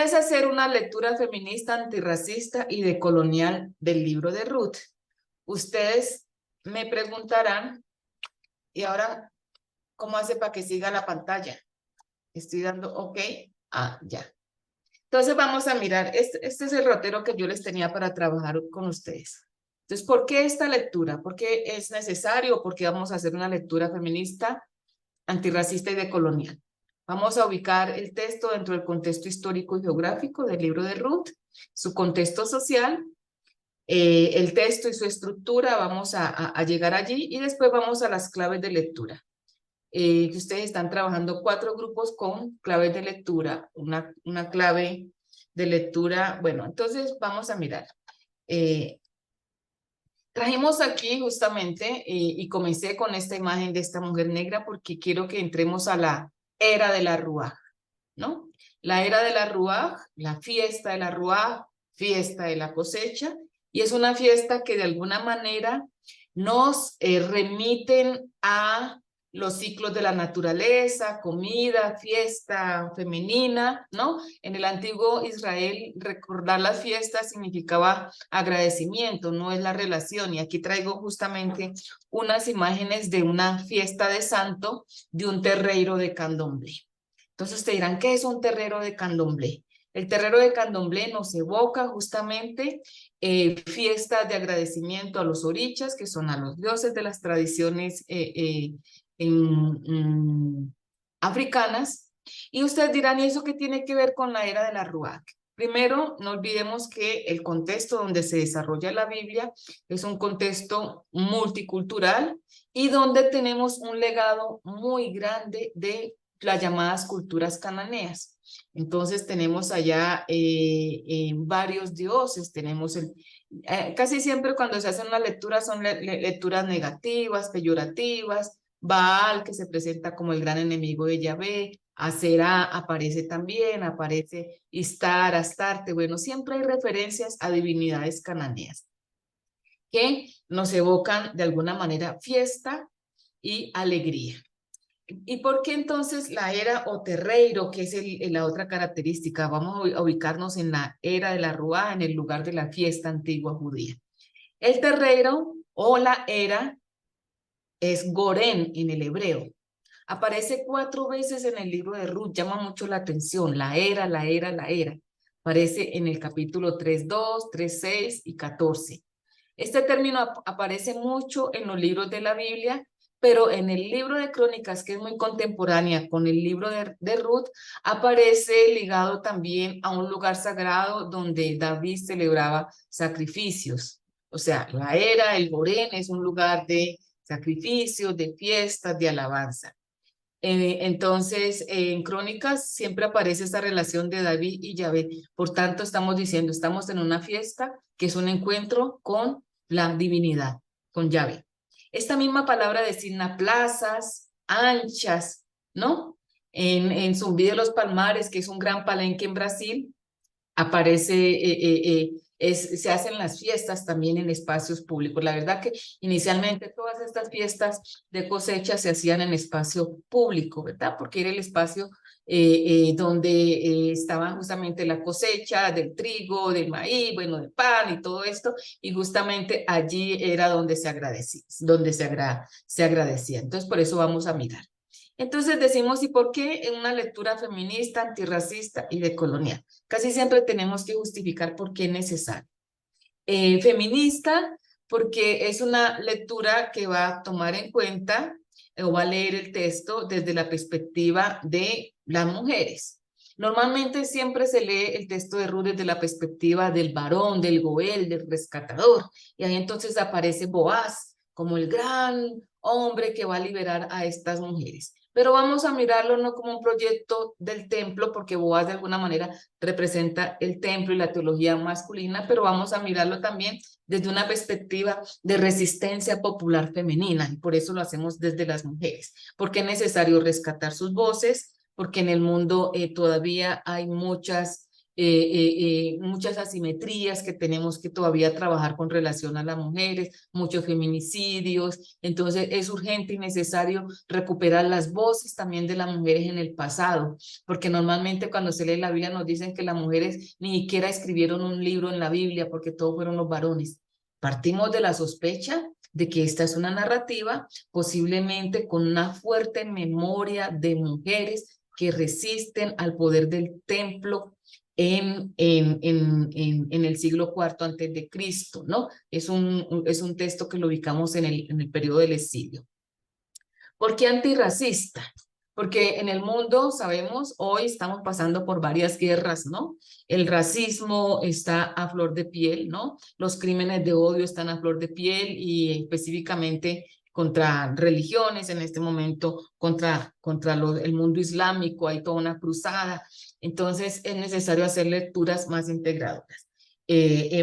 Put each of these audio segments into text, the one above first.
idea es hacer una lectura feminista, antirracista y decolonial del libro de Ruth. Ustedes me preguntarán, ¿y ahora cómo hace para que siga la pantalla? Estoy dando OK. Ya. Entonces vamos a mirar, este es el rotero que yo les tenía para trabajar con ustedes. Entonces, ¿por qué esta lectura? ¿Por qué es necesario? ¿Por qué vamos a hacer una lectura feminista, antirracista y decolonial? Vamos a ubicar el texto dentro del contexto histórico y geográfico del libro de Ruth, su contexto social, el texto y su estructura, vamos a llegar allí y después vamos a las claves de lectura. Que ustedes están trabajando 4 grupos con claves de lectura, una clave de lectura. Bueno, entonces vamos a mirar. Trajimos aquí justamente, y comencé con esta imagen de esta mujer negra porque quiero que entremos a la era de la Ruaj, ¿no? La era de la Ruaj, la fiesta de la Ruaj, fiesta de la cosecha, y es una fiesta que de alguna manera nos remiten a los ciclos de la naturaleza, comida, fiesta femenina, ¿no? En el antiguo Israel, recordar las fiestas significaba agradecimiento, no es la relación. Y aquí traigo justamente unas imágenes de una fiesta de santo de un terreiro de candomblé. Entonces te dirán, ¿qué es un terrero de candomblé? El terrero de candomblé nos evoca justamente fiestas de agradecimiento a los orichas, que son a los dioses de las tradiciones africanas. Y ustedes dirán, ¿y eso qué tiene que ver con la era de la Ruach? Primero, no olvidemos que el contexto donde se desarrolla la Biblia es un contexto multicultural y donde tenemos un legado muy grande de las llamadas culturas cananeas. Entonces tenemos allá varios dioses, tenemos casi siempre cuando se hace una lectura son lecturas negativas, peyorativas. Baal, que se presenta como el gran enemigo de Yahvé, Aserá aparece también, aparece Istar, Astarte. Bueno, siempre hay referencias a divinidades cananeas que nos evocan de alguna manera fiesta y alegría. ¿Y por qué entonces la era o terreiro, que es la otra característica? Vamos a ubicarnos en la era de la Ruá, en el lugar de la fiesta antigua judía. El terreiro o la era es Gorén en el hebreo. Aparece 4 veces en el libro de Ruth, llama mucho la atención, la era, la era, la era. Aparece en el capítulo 3:2, 3:6 y 14. Este término aparece mucho en los libros de la Biblia, pero en el libro de Crónicas, que es muy contemporánea con el libro de Ruth, aparece ligado también a un lugar sagrado donde David celebraba sacrificios. O sea, la era, el Gorén, es un lugar de sacrificios, de fiestas, de alabanza. Entonces, en Crónicas siempre aparece esta relación de David y Yahvé. Por tanto, estamos diciendo, estamos en una fiesta que es un encuentro con la divinidad, con Yahvé. Esta misma palabra designa plazas anchas, ¿no? En Zumbi de los Palmares, que es un gran palenque en Brasil, aparece, se hacen las fiestas también en espacios públicos. La verdad que inicialmente todas estas fiestas de cosecha se hacían en espacio público, ¿verdad? Porque era el espacio donde estaba justamente la cosecha del trigo, del maíz, bueno, del pan y todo esto, y justamente allí era donde se agradecía, se agradecía. Entonces, por eso vamos a mirar. Entonces decimos, ¿y por qué en una lectura feminista, antirracista y decolonial? Casi siempre tenemos que justificar por qué es necesario. Feminista, porque es una lectura que va a tomar en cuenta o va a leer el texto desde la perspectiva de las mujeres. Normalmente siempre se lee el texto de Ruth desde la perspectiva del varón, del Goel, del rescatador, y ahí entonces aparece Boaz como el gran hombre que va a liberar a estas mujeres. Pero vamos a mirarlo no como un proyecto del templo, porque Boaz de alguna manera representa el templo y la teología masculina, pero vamos a mirarlo también desde una perspectiva de resistencia popular femenina, y por eso lo hacemos desde las mujeres, porque es necesario rescatar sus voces, porque en el mundo todavía hay muchas muchas asimetrías que tenemos que todavía trabajar con relación a las mujeres, muchos feminicidios. Entonces es urgente y necesario recuperar las voces también de las mujeres en el pasado, porque normalmente cuando se lee la Biblia nos dicen que las mujeres ni siquiera escribieron un libro en la Biblia porque todos fueron los varones. Partimos de la sospecha de que esta es una narrativa posiblemente con una fuerte memoria de mujeres que resisten al poder del templo en el siglo IV antes de Cristo, ¿no? Es un texto que lo ubicamos en el periodo del exilio. ¿Por qué antirracista? Porque en el mundo, sabemos, hoy estamos pasando por varias guerras, ¿no? El racismo está a flor de piel, ¿no? Los crímenes de odio están a flor de piel y específicamente contra religiones, en este momento contra el mundo islámico, hay toda una cruzada. Entonces es necesario hacer lecturas más integradoras.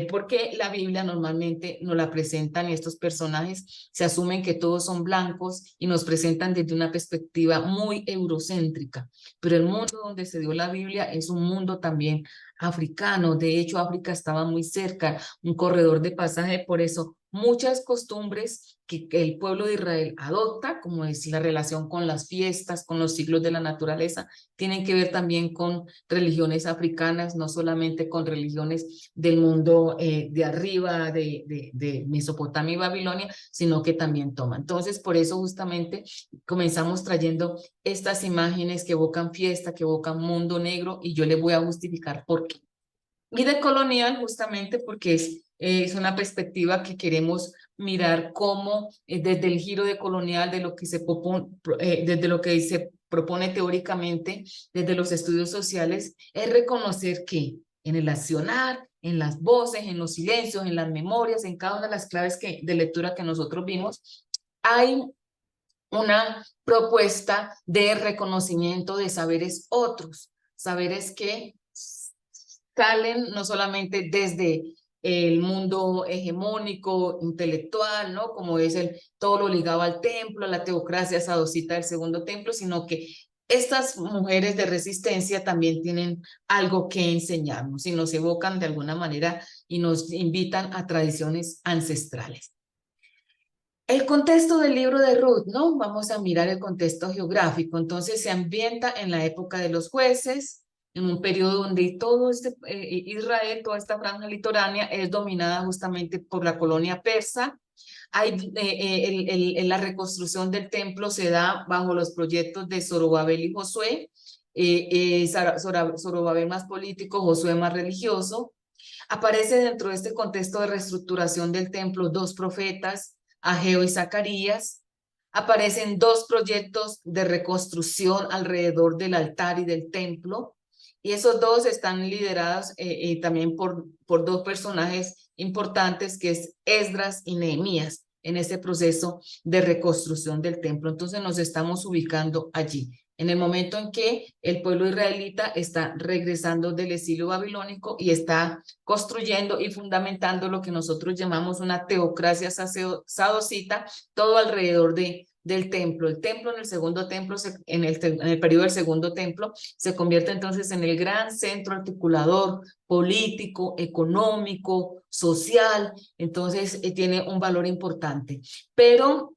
Porque la Biblia normalmente nos la presentan y estos personajes se asumen que todos son blancos y nos presentan desde una perspectiva muy eurocéntrica, pero el mundo donde se dio la Biblia es un mundo también africano. De hecho, África estaba muy cerca, un corredor de pasaje. Por eso muchas costumbres que el pueblo de Israel adopta, como es la relación con las fiestas, con los ciclos de la naturaleza, tienen que ver también con religiones africanas, no solamente con religiones del mundo de arriba, de Mesopotamia y Babilonia, sino que también toman. Entonces, por eso justamente comenzamos trayendo estas imágenes que evocan fiesta, que evocan mundo negro, y yo les voy a justificar por qué. Y de colonial, justamente porque es una perspectiva que queremos mirar cómo desde el giro de colonial, de lo que desde lo que se propone teóricamente, desde los estudios sociales, es reconocer que en el accionar, en las voces, en los silencios, en las memorias, en cada una de las claves de lectura que nosotros vimos, hay una propuesta de reconocimiento de saberes otros, saberes que salen no solamente desde el mundo hegemónico, intelectual, ¿no? Como es todo lo ligado al templo, la teocracia sadocita del segundo templo, sino que estas mujeres de resistencia también tienen algo que enseñarnos y nos evocan de alguna manera y nos invitan a tradiciones ancestrales. El contexto del libro de Ruth, ¿no? Vamos a mirar el contexto geográfico. Entonces se ambienta en la época de los jueces, en un periodo donde todo Israel, toda esta franja litoránea es dominada justamente por la colonia persa. La reconstrucción del templo se da bajo los proyectos de Zorobabel y Josué. Zorobabel más político, Josué más religioso. Aparece dentro de este contexto de reestructuración del templo dos profetas, Ageo y Zacarías. Aparecen dos proyectos de reconstrucción alrededor del altar y del templo, y esos dos están liderados también por dos personajes importantes, que es Esdras y Nehemías, en este proceso de reconstrucción del templo. Entonces nos estamos ubicando allí, en el momento en que el pueblo israelita está regresando del exilio babilónico y está construyendo y fundamentando lo que nosotros llamamos una teocracia sadocita, todo alrededor del templo. El templo en el segundo templo, en el periodo del segundo templo, se convierte entonces en el gran centro articulador político, económico, social. Entonces tiene un valor importante. Pero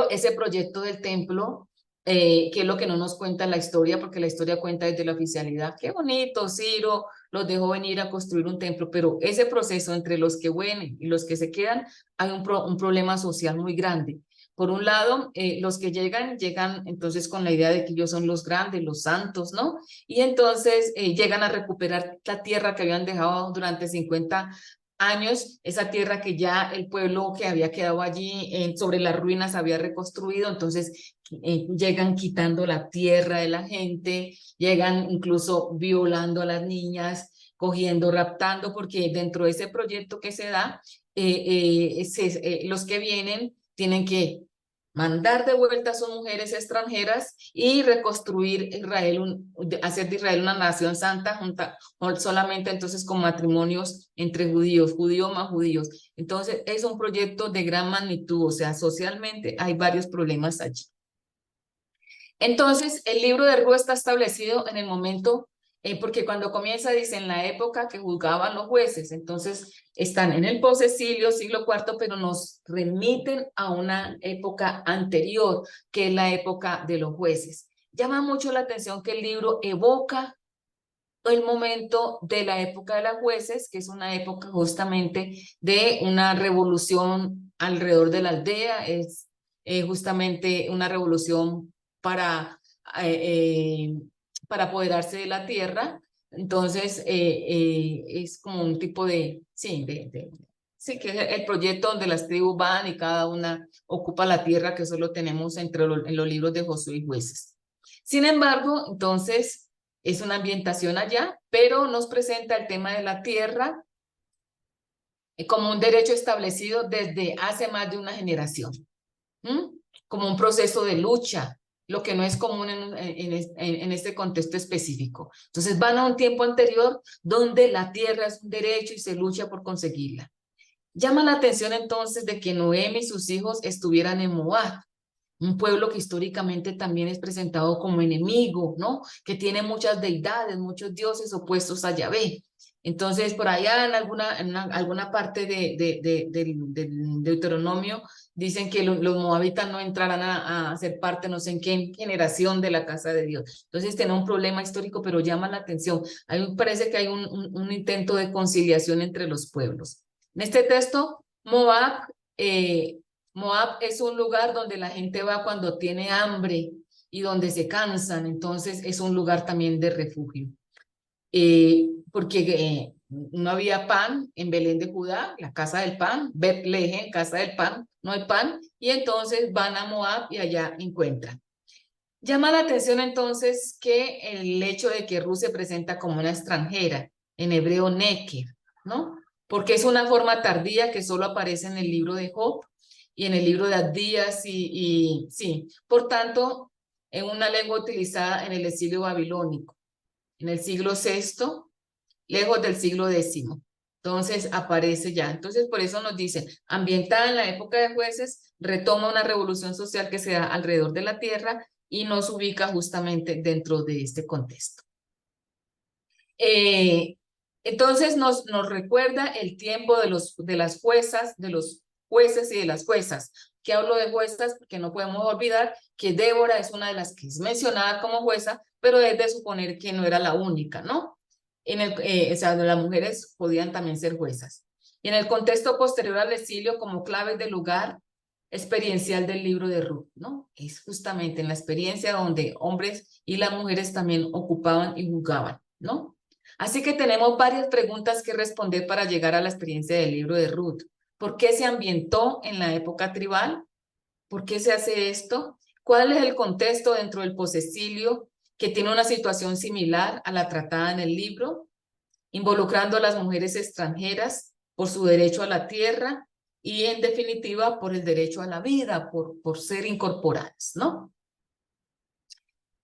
ese proyecto del templo, que es lo que no nos cuenta la historia, porque la historia cuenta desde la oficialidad. Qué bonito, Ciro los dejó venir a construir un templo, pero ese proceso entre los que vienen y los que se quedan, hay un problema social muy grande. Por un lado, los que llegan entonces con la idea de que ellos son los grandes, los santos, ¿no? Y entonces llegan a recuperar la tierra que habían dejado durante 50 años, esa tierra que ya el pueblo que había quedado allí sobre las ruinas había reconstruido. Entonces llegan quitando la tierra de la gente, llegan incluso violando a las niñas, cogiendo, raptando, porque dentro de ese proyecto que se da, los que vienen tienen que mandar de vuelta a sus mujeres extranjeras y reconstruir Israel, hacer de Israel una nación santa, solamente entonces con matrimonios entre judíos, judíos más judíos. Entonces es un proyecto de gran magnitud, o sea, socialmente hay varios problemas allí. Entonces el libro de Ruth está establecido en el momento porque cuando comienza dice en la época que juzgaban los jueces, entonces están en el posexilio, siglo IV, pero nos remiten a una época anterior, que es la época de los jueces. Llama mucho la atención que el libro evoca el momento de la época de los jueces, que es una época justamente de una revolución alrededor de la aldea, es justamente una revolución para, para apoderarse de la tierra. Entonces, es como un tipo de, sí, sí, que es el proyecto donde las tribus van y cada una ocupa la tierra, que eso lo tenemos en los libros de Josué y Jueces. Sin embargo, entonces, es una ambientación allá, pero nos presenta el tema de la tierra como un derecho establecido desde hace más de una generación, como un proceso de lucha, lo que no es común en este contexto específico. Entonces van a un tiempo anterior donde la tierra es un derecho y se lucha por conseguirla. Llama la atención entonces de que Noemi y sus hijos estuvieran en Moab, un pueblo que históricamente también es presentado como enemigo, ¿no? Que tiene muchas deidades, muchos dioses opuestos a Yahvé. Entonces, por allá en alguna parte del Deuteronomio dicen que los moabitas no entrarán a ser parte, no sé en qué generación de la casa de Dios. Entonces, tiene un problema histórico, pero llama la atención. Parece que hay un intento de conciliación entre los pueblos. En este texto, Moab es un lugar donde la gente va cuando tiene hambre y donde se cansan, entonces es un lugar también de refugio. Porque no había pan en Belén de Judá, la casa del pan, Betlehem, casa del pan, no hay pan, y entonces van a Moab y allá encuentran. Llama la atención entonces que el hecho de que Ruth se presenta como una extranjera, en hebreo Neker, ¿no? Porque es una forma tardía que solo aparece en el libro de Job y en el libro de Abdías y sí, por tanto, en una lengua utilizada en el exilio babilónico, en el siglo VI, lejos del siglo X. Entonces aparece ya. Entonces por eso nos dicen, ambientada en la época de jueces, retoma una revolución social que se da alrededor de la tierra y nos ubica justamente dentro de este contexto. Entonces nos recuerda el tiempo de las juezas, de los jueces y de las juezas. ¿Qué hablo de juezas? Porque no podemos olvidar que Débora es una de las que es mencionada como jueza, pero es de suponer que no era la única, ¿no? O sea, las mujeres podían también ser juezas. Y en el contexto posterior al exilio, como claves del lugar experiencial del libro de Ruth, ¿no? Es justamente en la experiencia donde hombres y las mujeres también ocupaban y jugaban, ¿no? Así que tenemos varias preguntas que responder para llegar a la experiencia del libro de Ruth. ¿Por qué se ambientó en la época tribal? ¿Por qué se hace esto? ¿Cuál es el contexto dentro del posexilio que tiene una situación similar a la tratada en el libro, involucrando a las mujeres extranjeras por su derecho a la tierra y en definitiva por el derecho a la vida, por ser incorporadas, ¿no?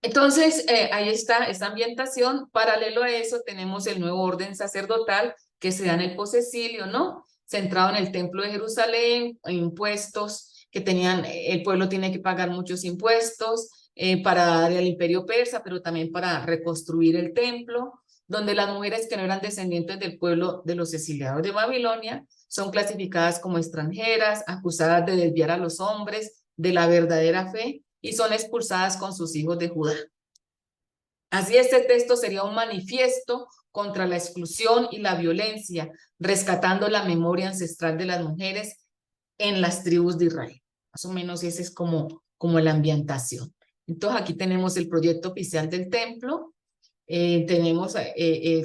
Entonces, ahí está esta ambientación. Paralelo a eso, tenemos el nuevo orden sacerdotal que se da en el posexilio, ¿no? Centrado en el templo de Jerusalén, impuestos que tenían, el pueblo tiene que pagar muchos impuestos para dar al imperio persa, pero también para reconstruir el templo, donde las mujeres que no eran descendientes del pueblo de los exiliados de Babilonia son clasificadas como extranjeras, acusadas de desviar a los hombres de la verdadera fe y son expulsadas con sus hijos de Judá. Así este texto sería un manifiesto contra la exclusión y la violencia, rescatando la memoria ancestral de las mujeres en las tribus de Israel. Más o menos ese es como la ambientación. Entonces aquí tenemos el proyecto oficial del templo, tenemos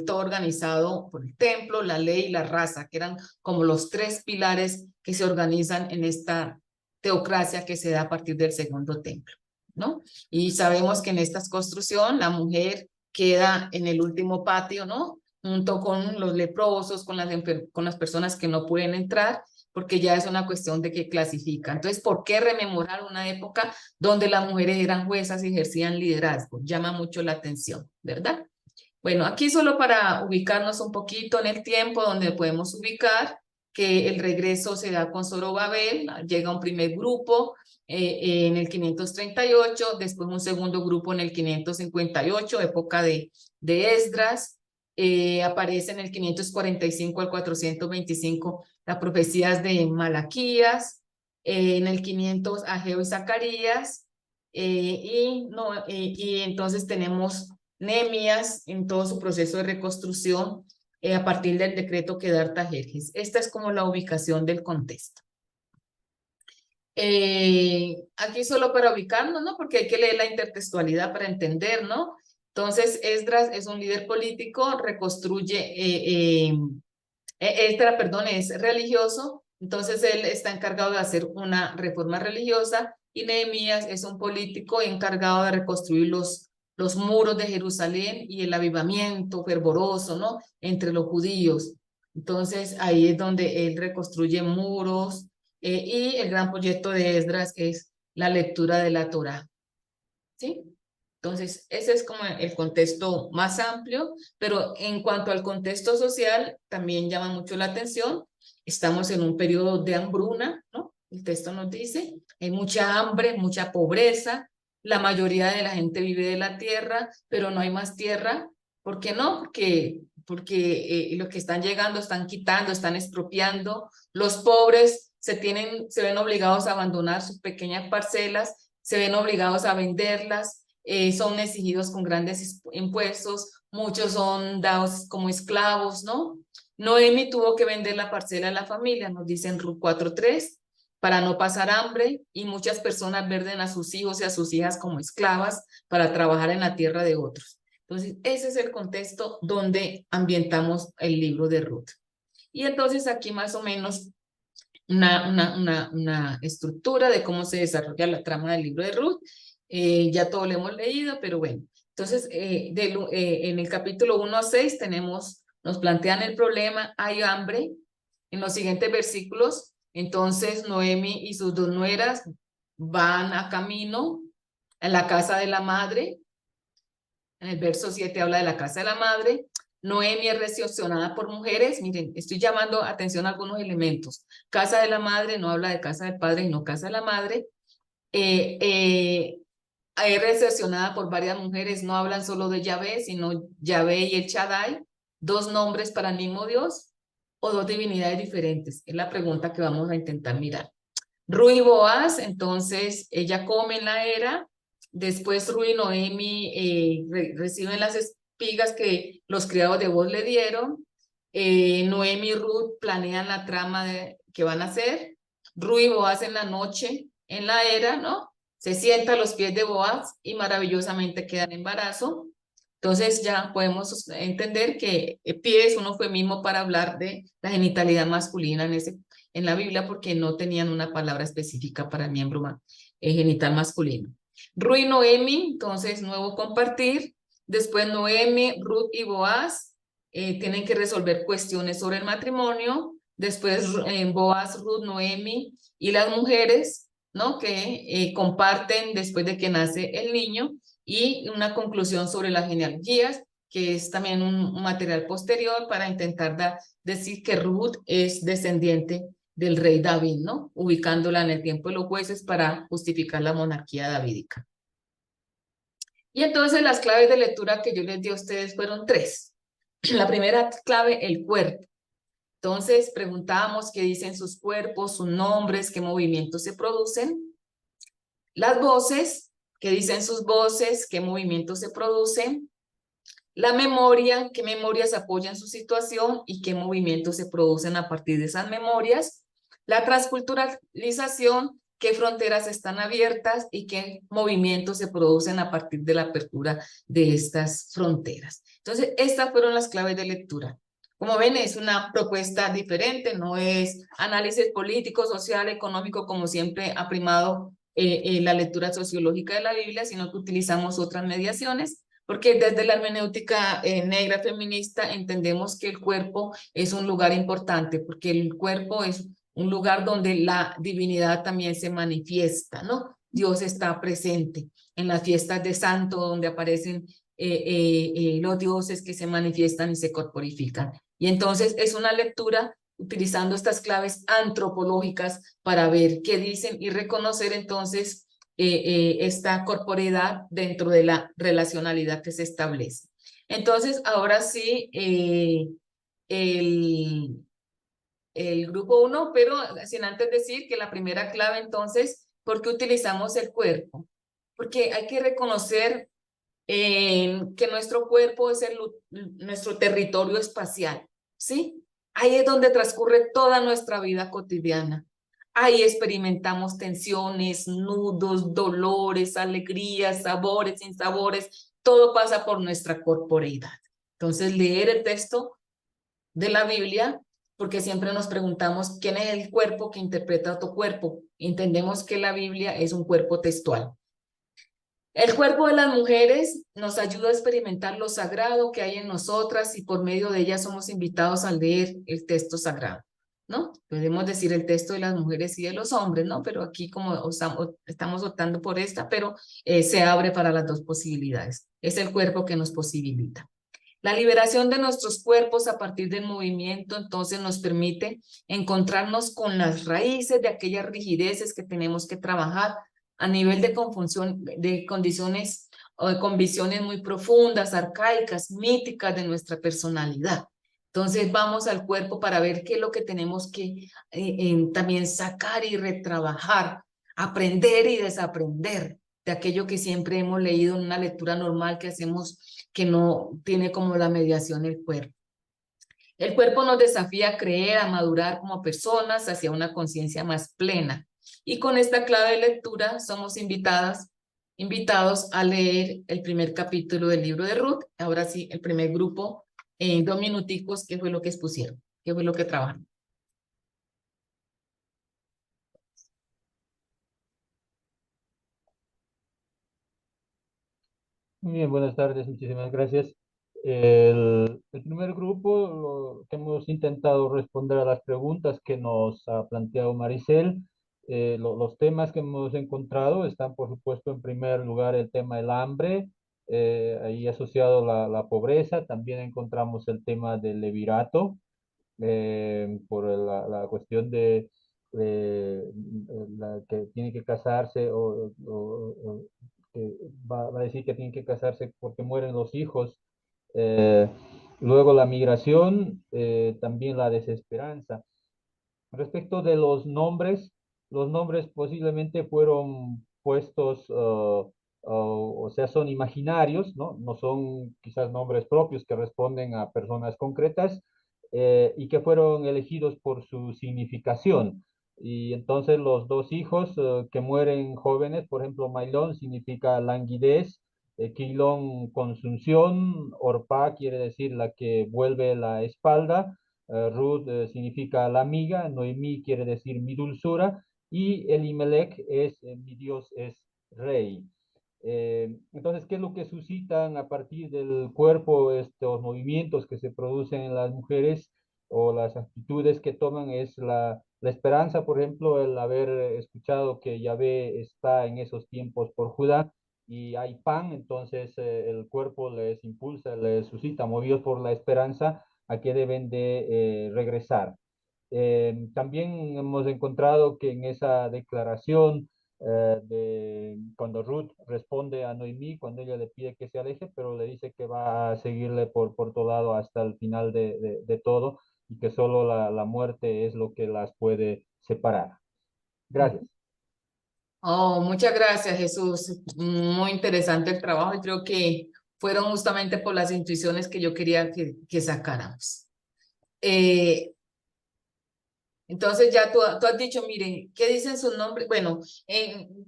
todo organizado por el templo, la ley y la raza, que eran como los tres pilares que se organizan en esta teocracia que se da a partir del segundo templo, ¿no? Y sabemos que en esta construcción la mujer queda en el último patio, ¿no? Junto con los leprosos, con las personas que no pueden entrar, porque ya es una cuestión de que clasifica. Entonces, ¿por qué rememorar una época donde las mujeres eran juezas y ejercían liderazgo? Llama mucho la atención, ¿verdad? Bueno, aquí solo para ubicarnos un poquito en el tiempo, donde podemos ubicar que el regreso se da con Zorobabel, llega un primer grupo en el 538, después un segundo grupo en el 558, época de Esdras. Aparece en el 545 al 425 las profecías de Malaquías, en el 500 Ageo y Zacarías, y entonces tenemos Nehemías en todo su proceso de reconstrucción a partir del decreto que da Artajerjes. Esta es como la ubicación del contexto. Aquí solo para ubicarnos, ¿no? Porque hay que leer la intertextualidad para entender, ¿no? Entonces, Esdras es un líder político, reconstruye, perdón, es religioso, entonces él está encargado de hacer una reforma religiosa, y Nehemías es un político encargado de reconstruir los muros de Jerusalén y el avivamiento fervoroso, ¿no? Entre los judíos. Entonces, ahí es donde él reconstruye muros, y el gran proyecto de Esdras es la lectura de la Torá, ¿sí? Entonces, ese es como el contexto más amplio, pero en cuanto al contexto social, también llama mucho la atención. Estamos en un periodo de hambruna, ¿no? El texto nos dice, hay mucha hambre, mucha pobreza, la mayoría de la gente vive de la tierra, pero no hay más tierra. ¿Por qué no? Porque los que están llegando están quitando, están expropiando. Los pobres se ven obligados a abandonar sus pequeñas parcelas, se ven obligados a venderlas, son exigidos con grandes impuestos, muchos son dados como esclavos, ¿no? Noemi tuvo que vender la parcela a la familia, nos dice en Ruth 4:3, para no pasar hambre, y muchas personas venden a sus hijos y a sus hijas como esclavas para trabajar en la tierra de otros. Entonces, ese es el contexto donde ambientamos el libro de Ruth. Y entonces aquí más o menos una estructura de cómo se desarrolla la trama del libro de Ruth. Ya todo lo hemos leído, pero bueno. Entonces, en el capítulo 1 a 6 nos plantean el problema, hay hambre. En los siguientes versículos, entonces Noemi y sus dos nueras van a camino a la casa de la madre. En el verso 7 habla de la casa de la madre. Noemi es recepcionada por mujeres. Miren, estoy llamando atención a algunos elementos. Casa de la madre no habla de casa del padre, sino casa de la madre. Es recepcionada por varias mujeres, no hablan solo de Yahvé, sino Yahvé y el Shaddai, dos nombres para el mismo Dios o dos divinidades diferentes. Es la pregunta que vamos a intentar mirar. Ruth y Boaz, entonces ella come en la era. Después Ruth y Noemi reciben las espigas que los criados de Boaz le dieron. Noemi y Ruth planean la trama que van a hacer. Ruth y Boaz en la noche en la era, ¿no? Se sienta a los pies de Boaz y maravillosamente queda en embarazo. Entonces ya podemos entender que pie es un eufemismo para hablar de la genitalidad masculina en la Biblia, porque no tenían una palabra específica para el miembro genital masculino. Ruth y Noemi, entonces nuevo compartir. Después Noemi, Ruth y Boaz tienen que resolver cuestiones sobre el matrimonio. Después Boaz, Ruth, Noemi y las mujeres, ¿no? Que comparten después de que nace el niño, y una conclusión sobre las genealogías, que es también un material posterior para intentar decir que Ruth es descendiente del rey David, ¿no? Ubicándola en el tiempo de los jueces para justificar la monarquía davídica. Y entonces las claves de lectura que yo les di a ustedes fueron tres. La primera clave, el cuerpo. Entonces preguntábamos qué dicen sus cuerpos, sus nombres, qué movimientos se producen. Las voces, qué dicen sus voces, qué movimientos se producen. La memoria, qué memorias apoyan su situación y qué movimientos se producen a partir de esas memorias. La transculturalización, qué fronteras están abiertas y qué movimientos se producen a partir de la apertura de estas fronteras. Entonces, estas fueron las claves de lectura. Como ven, es una propuesta diferente, no es análisis político, social, económico, como siempre ha primado la lectura sociológica de la Biblia, sino que utilizamos otras mediaciones, porque desde la hermenéutica negra feminista entendemos que el cuerpo es un lugar importante, porque el cuerpo es un lugar donde la divinidad también se manifiesta, ¿no? Dios está presente en las fiestas de santo, donde aparecen los dioses que se manifiestan y se corporifican. Y entonces es una lectura utilizando estas claves antropológicas para ver qué dicen y reconocer entonces esta corporeidad dentro de la relacionalidad que se establece. Entonces, ahora sí, el, el grupo 1, pero sin antes decir que la primera clave entonces, ¿por qué utilizamos el cuerpo? Porque hay que reconocer que nuestro cuerpo es nuestro territorio espacial, ¿sí? Ahí es donde transcurre toda nuestra vida cotidiana. Ahí experimentamos tensiones, nudos, dolores, alegrías, sabores, sinsabores. Todo pasa por nuestra corporeidad. Entonces, leer el texto de la Biblia, porque siempre nos preguntamos quién es el cuerpo que interpreta tu cuerpo. Entendemos que la Biblia es un cuerpo textual. El cuerpo de las mujeres nos ayuda a experimentar lo sagrado que hay en nosotras y por medio de ellas somos invitados a leer el texto sagrado, ¿no? Podemos decir el texto de las mujeres y de los hombres, ¿no? Pero aquí como estamos optando por esta, pero se abre para las dos posibilidades. Es el cuerpo que nos posibilita. La liberación de nuestros cuerpos a partir del movimiento entonces nos permite encontrarnos con las raíces de aquellas rigideces que tenemos que trabajar a nivel de confusión, de condiciones o de convicciones muy profundas, arcaicas, míticas de nuestra personalidad. Entonces vamos al cuerpo para ver qué es lo que tenemos que también sacar y retrabajar, aprender y desaprender de aquello que siempre hemos leído en una lectura normal que hacemos que no tiene como la mediación el cuerpo. El cuerpo nos desafía a creer, a madurar como personas hacia una conciencia más plena. Y con esta clave de lectura somos invitados a leer el primer capítulo del libro de Ruth. Ahora sí, el primer grupo, en 2 minuticos, ¿qué fue lo que expusieron? ¿Qué fue lo que trabajaron? Muy bien, buenas tardes, muchísimas gracias. El primer grupo, que hemos intentado responder a las preguntas que nos ha planteado Maricel. Los temas que hemos encontrado están, por supuesto, en primer lugar el tema del hambre, ahí asociado a la pobreza. También encontramos el tema del levirato, por la cuestión de que tiene que casarse o que va a decir que tiene que casarse porque mueren los hijos. Eh, Luego la migración, también la desesperanza. Respecto de los nombres posiblemente fueron puestos, o sea, son imaginarios, ¿no? No son quizás nombres propios que responden a personas concretas, y que fueron elegidos por su significación. Y entonces los dos hijos que mueren jóvenes, por ejemplo, Mailón significa languidez, Quilón consunción, Orpá quiere decir la que vuelve la espalda, Ruth significa la amiga, Noemí quiere decir mi dulzura, y Elimelech es mi Dios es rey. Entonces, ¿qué es lo que suscitan a partir del cuerpo estos movimientos que se producen en las mujeres o las actitudes que toman? Es la esperanza, por ejemplo, el haber escuchado que Yahvé está en esos tiempos por Judá y hay pan, entonces el cuerpo les impulsa, les suscita, movidos por la esperanza, a qué deben de regresar. También hemos encontrado que en esa declaración, cuando Ruth responde a Noemí, cuando ella le pide que se aleje, pero le dice que va a seguirle por todo lado hasta el final de todo, y que solo la muerte es lo que las puede separar. Gracias. Oh, muchas gracias, Jesús. Muy interesante el trabajo y creo que fueron justamente por las intuiciones que yo quería que sacáramos. Eh, entonces ya tú has dicho, miren, ¿qué dicen sus nombres? Bueno,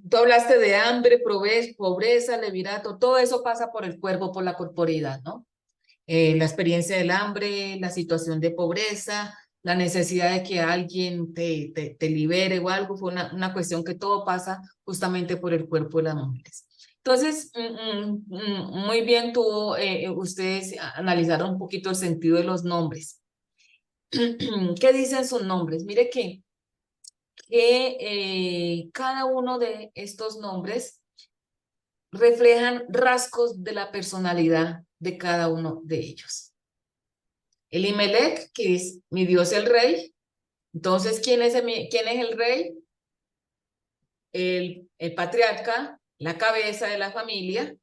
tú hablaste de hambre, pobreza, levirato, todo eso pasa por el cuerpo, por la corporeidad, ¿no? La experiencia del hambre, la situación de pobreza, la necesidad de que alguien te libere o algo, fue una cuestión que todo pasa justamente por el cuerpo de las mujeres. Entonces, muy bien, ustedes analizaron un poquito el sentido de los nombres. ¿Qué dicen sus nombres? Mire que cada uno de estos nombres reflejan rasgos de la personalidad de cada uno de ellos. Elimelech, que es mi Dios el rey, Entonces, quién es el rey? El patriarca, la cabeza de la familia.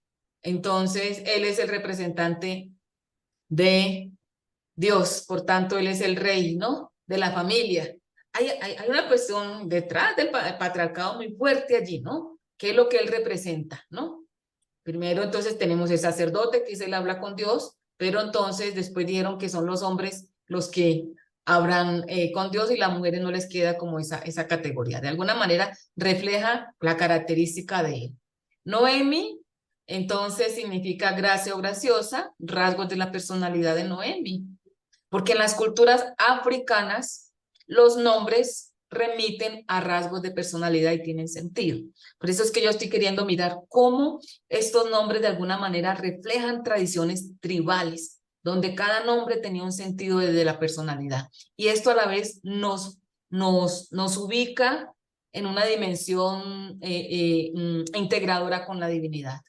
Entonces, él es el representante de Dios, por tanto, él es el rey, ¿no? De la familia. Hay una cuestión detrás del patriarcado muy fuerte allí, ¿no? ¿Qué es lo que él representa, ¿no? Primero, entonces, tenemos el sacerdote, que es él habla con Dios, pero entonces después dijeron que son los hombres los que hablan con Dios y las mujeres no les queda como esa categoría. De alguna manera refleja la característica de él. Noemi, entonces, significa gracia o graciosa, rasgos de la personalidad de Noemi. Porque en las culturas africanas los nombres remiten a rasgos de personalidad y tienen sentido. Por eso es que yo estoy queriendo mirar cómo estos nombres de alguna manera reflejan tradiciones tribales, donde cada nombre tenía un sentido desde la personalidad. Y esto a la vez nos ubica en una dimensión integradora con la divinidad.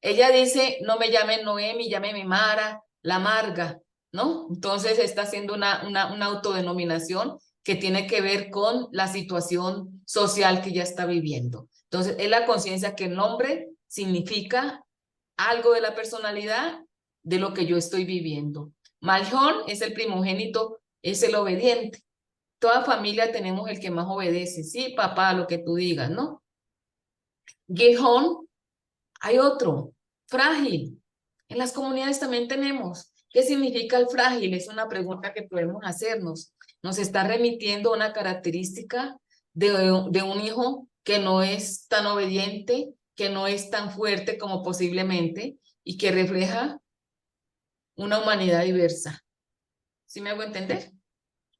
Ella dice, no me llamen Noemi, llámeme Mara, la amarga, ¿no? Entonces está haciendo una autodenominación que tiene que ver con la situación social que ella está viviendo. Entonces, es la conciencia que el nombre significa algo de la personalidad de lo que yo estoy viviendo. Maljón es el primogénito, es el obediente. Toda familia tenemos el que más obedece. Sí, papá, lo que tú digas, ¿no? Gijón, hay otro, frágil. En las comunidades también tenemos. ¿Qué significa el frágil? Es una pregunta que podemos hacernos. Nos está remitiendo a una característica de un hijo que no es tan obediente, que no es tan fuerte como posiblemente y que refleja una humanidad diversa. ¿Sí me hago entender?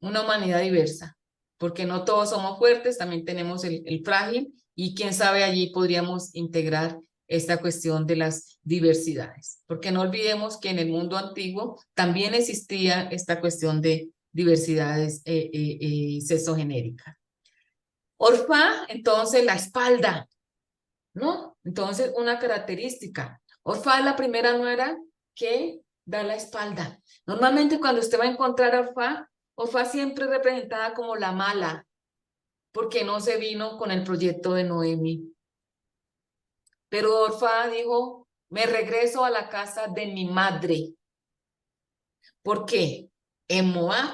Una humanidad diversa, porque no todos somos fuertes, también tenemos el frágil y quién sabe allí podríamos integrar esta cuestión de las diversidades, porque no olvidemos que en el mundo antiguo también existía esta cuestión de diversidades sexogenéricas. Orfa, entonces la espalda, ¿no? Entonces una característica. Orfa es la primera nuera que da la espalda. Normalmente cuando usted va a encontrar a Orfa, Orfa siempre es representada como la mala, porque no se vino con el proyecto de Noemi. Pero Orfa dijo, me regreso a la casa de mi madre. ¿Por qué? En Moab,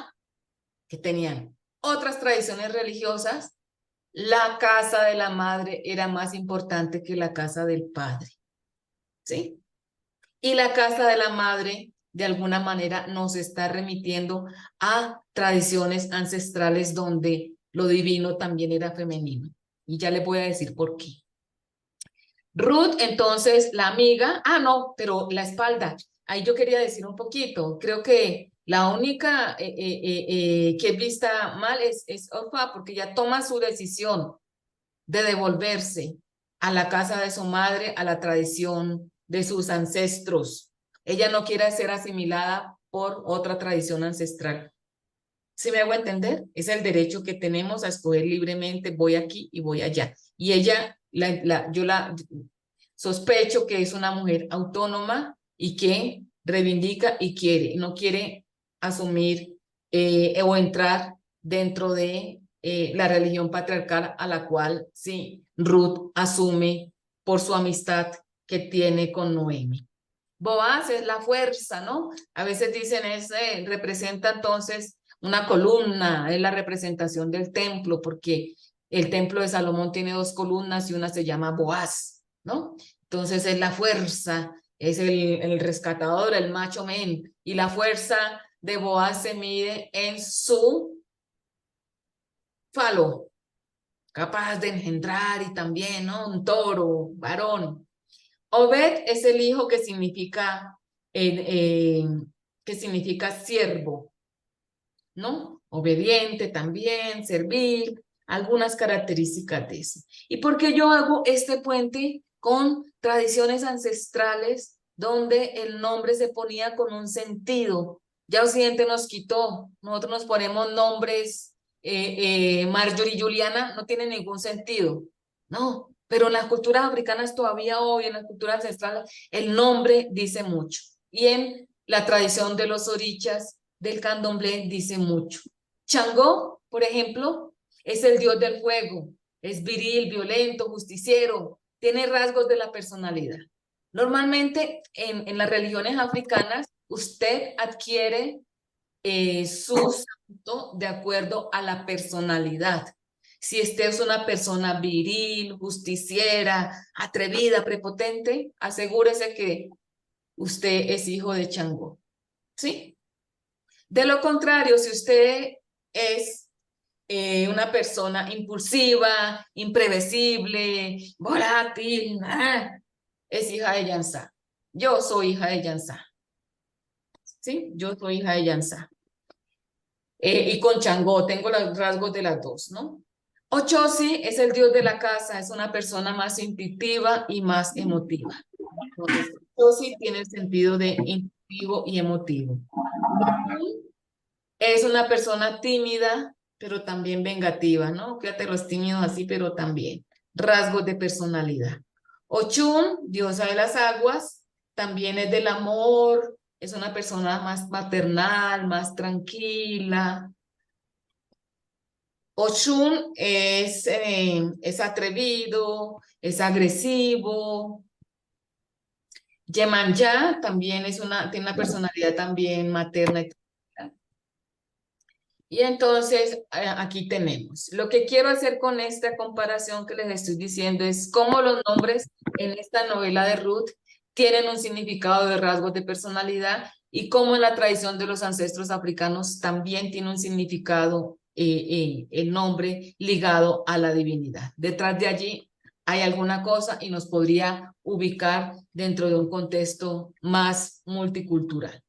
que tenían otras tradiciones religiosas, la casa de la madre era más importante que la casa del padre, ¿sí? Y la casa de la madre, de alguna manera, nos está remitiendo a tradiciones ancestrales donde lo divino también era femenino. Y ya le voy a decir por qué. Ruth, entonces, la amiga, no, pero la espalda. Ahí yo quería decir un poquito. Creo que la única que es vista mal es Orfa, porque ella toma su decisión de devolverse a la casa de su madre, a la tradición de sus ancestros. Ella no quiere ser asimilada por otra tradición ancestral. ¿Sí me hago entender? Es el derecho que tenemos a escoger libremente, voy aquí y voy allá. Y ella, yo la sospecho que es una mujer autónoma y que reivindica y quiere, no quiere asumir o entrar dentro de la religión patriarcal a la cual sí, Ruth asume por su amistad que tiene con Noemi. Boaz es la fuerza, ¿no? A veces dicen, representa entonces una columna, es la representación del templo, porque el templo de Salomón tiene dos columnas y una se llama Boaz, ¿no? Entonces es la fuerza, es el rescatador, el macho men, y la fuerza de Boaz se mide en su falo, capaz de engendrar y también, ¿no? Un toro, varón. Obed es el hijo que significa siervo, ¿no? Obediente también, servir, algunas características de eso. ¿Y por qué yo hago este puente con tradiciones ancestrales donde el nombre se ponía con un sentido? Ya Occidente nos quitó, nosotros nos ponemos nombres, Marjorie y Juliana no tiene ningún sentido, no, pero en las culturas africanas todavía hoy, en las culturas ancestrales, el nombre dice mucho. Y en la tradición de los orichas, del candomblé, dice mucho. Changó, Por ejemplo, es el dios del fuego, es viril, violento, justiciero, tiene rasgos de la personalidad. Normalmente en las religiones africanas, usted adquiere su santo de acuerdo a la personalidad. Si usted es una persona viril, justiciera, atrevida, prepotente, asegúrese que usted es hijo de Changó, ¿sí? De lo contrario, si usted es una persona impulsiva, imprevisible, volátil, es hija de Yansá. Yo soy hija de Yansá, ¿sí? Yo soy hija de Yansá. Y con Changó tengo los rasgos de las dos, ¿no? Ochosi es el dios de la casa, es una persona más intuitiva y más emotiva. Entonces, Ochosi tiene el sentido de intuitivo y emotivo. Es una persona tímida, pero también vengativa, ¿no? Fíjate los tímidos así, pero también rasgos de personalidad. Ochun, diosa de las aguas, también es del amor, es una persona más maternal, más tranquila. Ochun es atrevido, es agresivo. Yemanja también tiene una personalidad también materna. Y entonces aquí tenemos. Lo que quiero hacer con esta comparación que les estoy diciendo es cómo los nombres en esta novela de Ruth tienen un significado de rasgos de personalidad y cómo en la tradición de los ancestros africanos también tiene un significado el nombre ligado a la divinidad. Detrás de allí hay alguna cosa y nos podría ubicar dentro de un contexto más multicultural.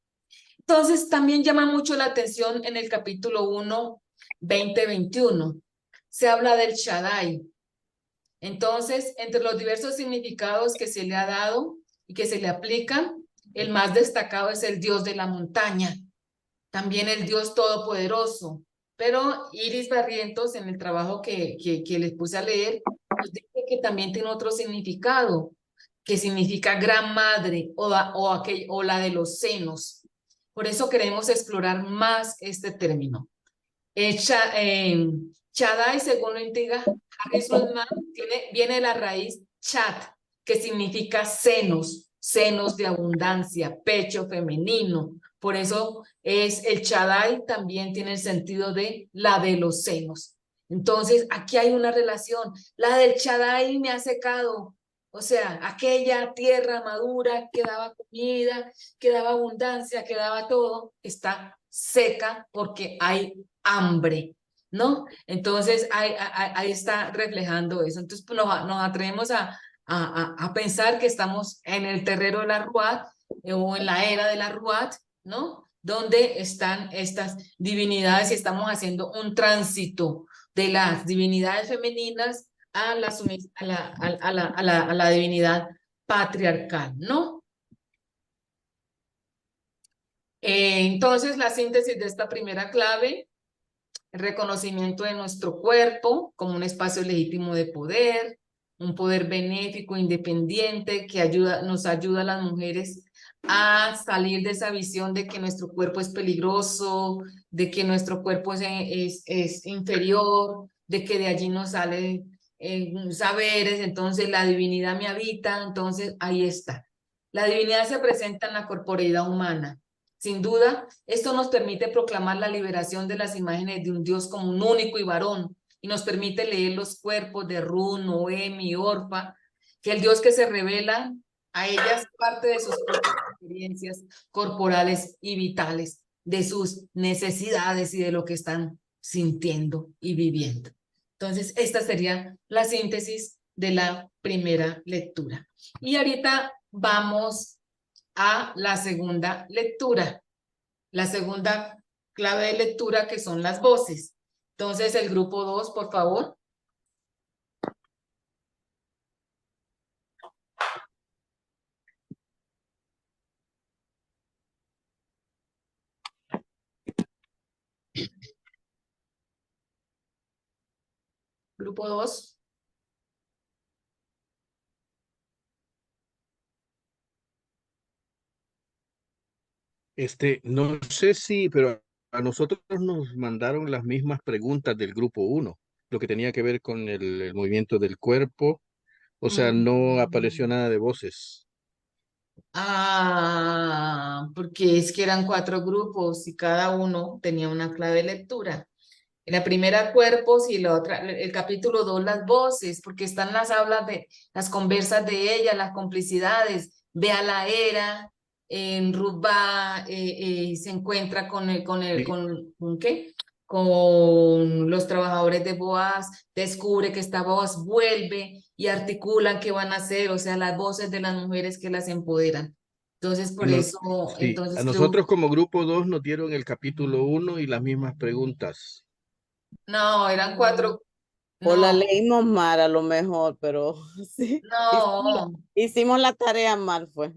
Entonces, también llama mucho la atención en el capítulo 1, 20-21. Se habla del Shaddai. Entonces, entre los diversos significados que se le ha dado y que se le aplican, el más destacado es el Dios de la montaña, también el Dios todopoderoso. Pero Iris Barrientos, en el trabajo que les puse a leer, nos dice que también tiene otro significado, que significa gran madre o la de los senos. Por eso queremos explorar más este término. Shaddai, según lo indica Harris Rodman, viene de la raíz chat, que significa senos, senos de abundancia, pecho femenino. Por eso es el Shaddai también tiene el sentido de la de los senos. Entonces, aquí hay una relación. La del Shaddai me ha secado. O sea, aquella tierra madura que daba comida, que daba abundancia, que daba todo, está seca porque hay hambre, ¿no? Entonces, ahí está reflejando eso. Entonces, pues, nos atrevemos a pensar que estamos en el terreno de la Ruat o en la era de la Ruat, ¿no? Donde están estas divinidades y estamos haciendo un tránsito de las divinidades femeninas a la divinidad patriarcal, ¿no? Entonces, la síntesis de esta primera clave, el reconocimiento de nuestro cuerpo como un espacio legítimo de poder, un poder benéfico, independiente, que nos ayuda a las mujeres a salir de esa visión de que nuestro cuerpo es peligroso, de que nuestro cuerpo es inferior, de que de allí nos salen saberes, entonces la divinidad me habita, entonces ahí está. La divinidad se presenta en la corporeidad humana. Sin duda, esto nos permite proclamar la liberación de las imágenes de un Dios como un único y varón, y nos permite leer los cuerpos de Run, Noemi, Orfa, que el Dios que se revela a ellas parte de sus propias experiencias corporales y vitales, de sus necesidades y de lo que están sintiendo y viviendo. Entonces, esta sería la síntesis de la primera lectura. Y ahorita vamos a la segunda lectura, la segunda clave de lectura que son las voces. Entonces, el grupo 2, por favor. Grupo 2. No sé si, pero a nosotros nos mandaron las mismas preguntas del grupo uno, lo que tenía que ver con el movimiento del cuerpo, o sea, no apareció Mm. nada de voces. Ah, porque es que eran 4 grupos y cada uno tenía una clave de lectura. La primera cuerpos y la otra, el capítulo 2 las voces, porque están las hablas de las conversas de ella, las complicidades. Ve a la era, en Ruth va, se encuentra Sí, ¿con qué? Con los trabajadores de Boaz, descubre que está Boaz, vuelve y articulan qué van a hacer, o sea, las voces de las mujeres que las empoderan. Entonces, a por no- eso, sí, a entonces creo, nosotros como grupo 2 nos dieron el capítulo uno y las mismas preguntas. no, eran 4, O la no, leímos mal a lo mejor, pero sí, no. hicimos la tarea mal, fue.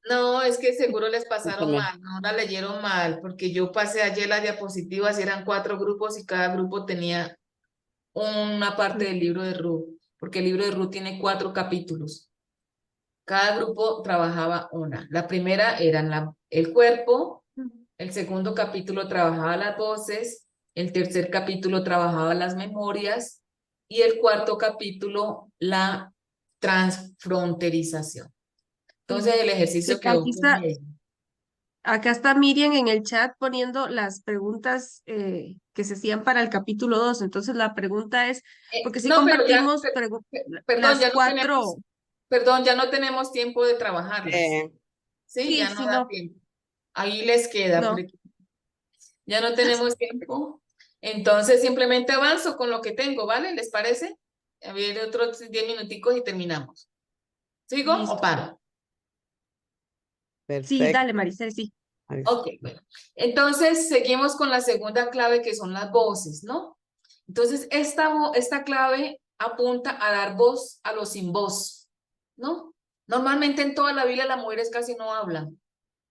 No, es que seguro les pasaron Cuéntame. mal, no la leyeron mal, porque yo pasé ayer las diapositivas y eran 4 grupos y cada grupo tenía una parte del libro de Ruth, porque el libro de Ruth tiene 4 capítulos. Cada grupo trabajaba una. La primera era el cuerpo, el segundo capítulo trabajaba las voces, el tercer capítulo trabajaba las memorias y el cuarto capítulo la transfronterización. Entonces el Sí, ejercicio quedó como acá está Miriam en el chat poniendo las preguntas que se hacían para el capítulo 2. Entonces la pregunta es, porque si no, pero ya, compartimos perdón, las ya no cuatro, tenemos, perdón, ya no tenemos tiempo de trabajarlas. Eh, Sí, sí, ya no sí, da no, tiempo. Ahí les queda, no, porque ya no tenemos tiempo. Entonces simplemente avanzo con lo que tengo, ¿vale? ¿Les parece? A ver, otros 10 minuticos y terminamos. ¿Sigo o listo. paro? Sí, perfecto. dale, Maricel, sí. Ok, bueno. Entonces seguimos con la segunda clave que son las voces, ¿no? Entonces esta clave apunta a dar voz a los sin voz, ¿no? Normalmente en toda la Biblia las mujeres casi no hablan,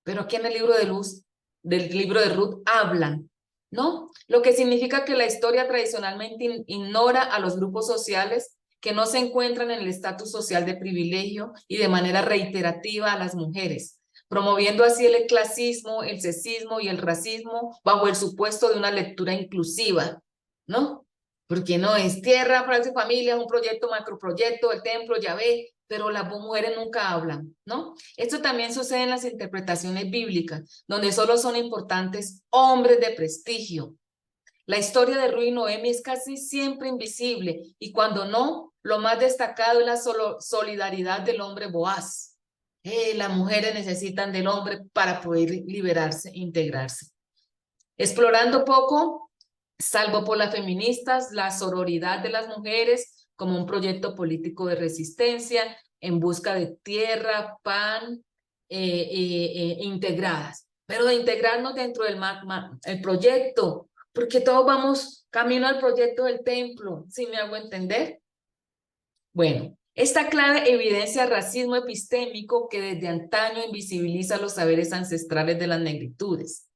pero aquí en el libro de Luz, del libro de Ruth, hablan, ¿no? Lo que significa que la historia tradicionalmente ignora a los grupos sociales que no se encuentran en el estatus social de privilegio y de manera reiterativa a las mujeres, promoviendo así el clasismo, el sexismo y el racismo bajo el supuesto de una lectura inclusiva, ¿no? Porque no es tierra, frase familia, es un proyecto, macroproyecto, el templo, ya ve, pero las mujeres nunca hablan, ¿no? Esto también sucede en las interpretaciones bíblicas, donde solo son importantes hombres de prestigio. La historia de Ruth y Noemi es casi siempre invisible y cuando no, lo más destacado es la solidaridad del hombre Boaz. Las mujeres necesitan del hombre para poder liberarse e integrarse. Explorando poco, salvo por las feministas, la sororidad de las mujeres como un proyecto político de resistencia en busca de tierra, pan, integradas, pero de integrarnos dentro del el proyecto, porque todos vamos camino al proyecto del templo, ¿sí me hago entender? Bueno, esta clave evidencia racismo epistémico que desde antaño invisibiliza los saberes ancestrales de las negritudes.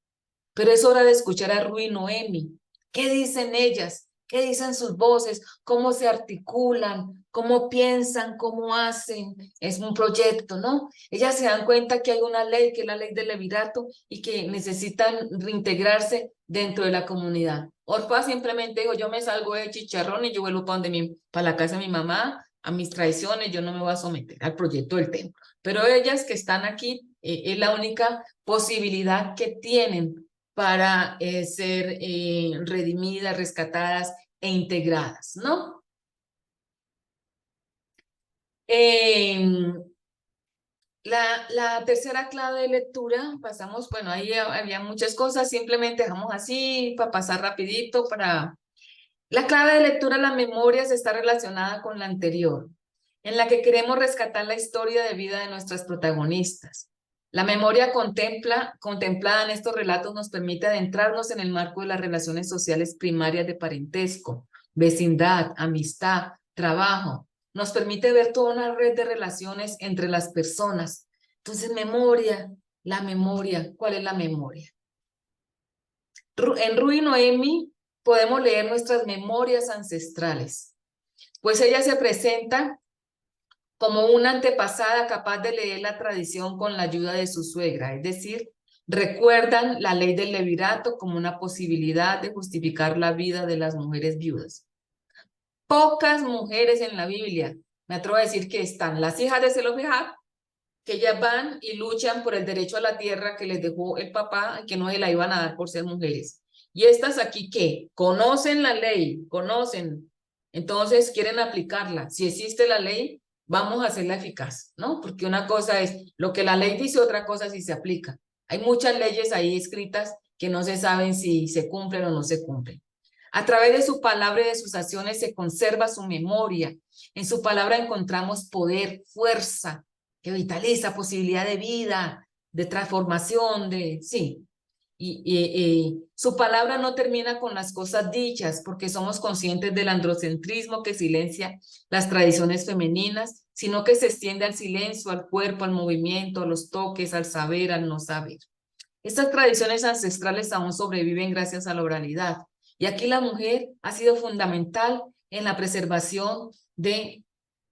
Pero es hora de escuchar a Ruth y Noemi. ¿Qué dicen ellas? ¿Qué dicen sus voces? ¿Cómo se articulan? ¿Cómo piensan? ¿Cómo hacen? Es un proyecto, ¿no? Ellas se dan cuenta que hay una ley, que es la ley del levirato, y que necesitan reintegrarse dentro de la comunidad. Orfa simplemente dijo, yo me salgo de chicharrón y yo vuelvo para la casa de mi mamá, a mis tradiciones, yo no me voy a someter al proyecto del templo. Pero ellas que están aquí, es la única posibilidad que tienen para ser redimidas, rescatadas e integradas, ¿no? La tercera clave de lectura, pasamos, bueno, ahí había muchas cosas, simplemente dejamos así para pasar rapidito para... La clave de lectura, las memorias, está relacionada con la anterior, en la que queremos rescatar la historia de vida de nuestras protagonistas. La memoria contemplada en estos relatos nos permite adentrarnos en el marco de las relaciones sociales primarias de parentesco, vecindad, amistad, trabajo. Nos permite ver toda una red de relaciones entre las personas. Entonces, memoria, la memoria, ¿cuál es la memoria? En Ruth y Noemi podemos leer nuestras memorias ancestrales, pues ella se presenta como una antepasada capaz de leer la tradición con la ayuda de su suegra, es decir, recuerdan la ley del levirato como una posibilidad de justificar la vida de las mujeres viudas. Pocas mujeres en la Biblia, me atrevo a decir que están las hijas de Zelofehad, que ellas van y luchan por el derecho a la tierra que les dejó el papá, que no se la iban a dar por ser mujeres. Y estas aquí, ¿qué? Conocen la ley, conocen, entonces quieren aplicarla. Si existe la ley, vamos a hacerla eficaz, ¿no? Porque una cosa es lo que la ley dice, otra cosa si se aplica. Hay muchas leyes ahí escritas que no se saben si se cumplen o no se cumplen. A través de su palabra y de sus acciones se conserva su memoria. En su palabra encontramos poder, fuerza, que vitaliza, posibilidad de vida, de transformación, sí. Y su palabra no termina con las cosas dichas, porque somos conscientes del androcentrismo que silencia las tradiciones femeninas, sino que se extiende al silencio, al cuerpo, al movimiento, a los toques, al saber, al no saber. Estas tradiciones ancestrales aún sobreviven gracias a la oralidad. Y aquí la mujer ha sido fundamental en la preservación de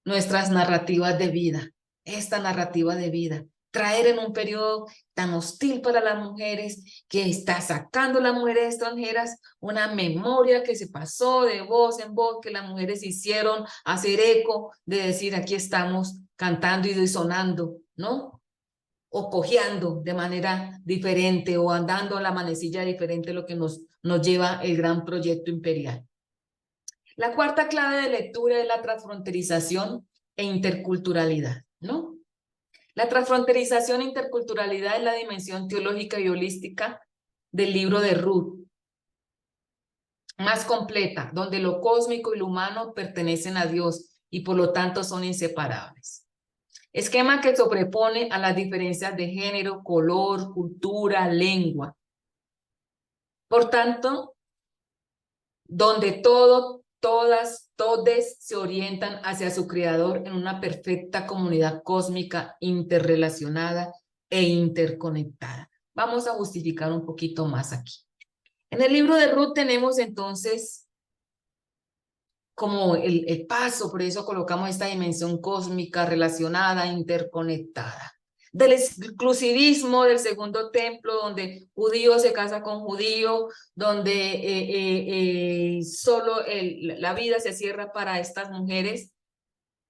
nuestras narrativas de vida, esta narrativa de vida. Traer en un periodo tan hostil para las mujeres, que está sacando a las mujeres extranjeras una memoria que se pasó de voz en voz, que las mujeres hicieron hacer eco de decir, aquí estamos cantando y sonando, ¿no? O cojeando de manera diferente o andando a la manecilla diferente, lo que nos lleva el gran proyecto imperial. La cuarta clave de lectura es la transfronterización e interculturalidad, ¿no? La transfronterización e interculturalidad es la dimensión teológica y holística del libro de Ruth, más completa, donde lo cósmico y lo humano pertenecen a Dios y por lo tanto son inseparables. Esquema que sobrepone a las diferencias de género, color, cultura, lengua. Por tanto, donde todas se orientan hacia su creador en una perfecta comunidad cósmica interrelacionada e interconectada. Vamos a justificar un poquito más aquí. En el libro de Ruth tenemos entonces como el paso, por eso colocamos esta dimensión cósmica relacionada, interconectada. Del exclusivismo del segundo templo, donde judío se casa con judío, donde solo la vida se cierra para estas mujeres,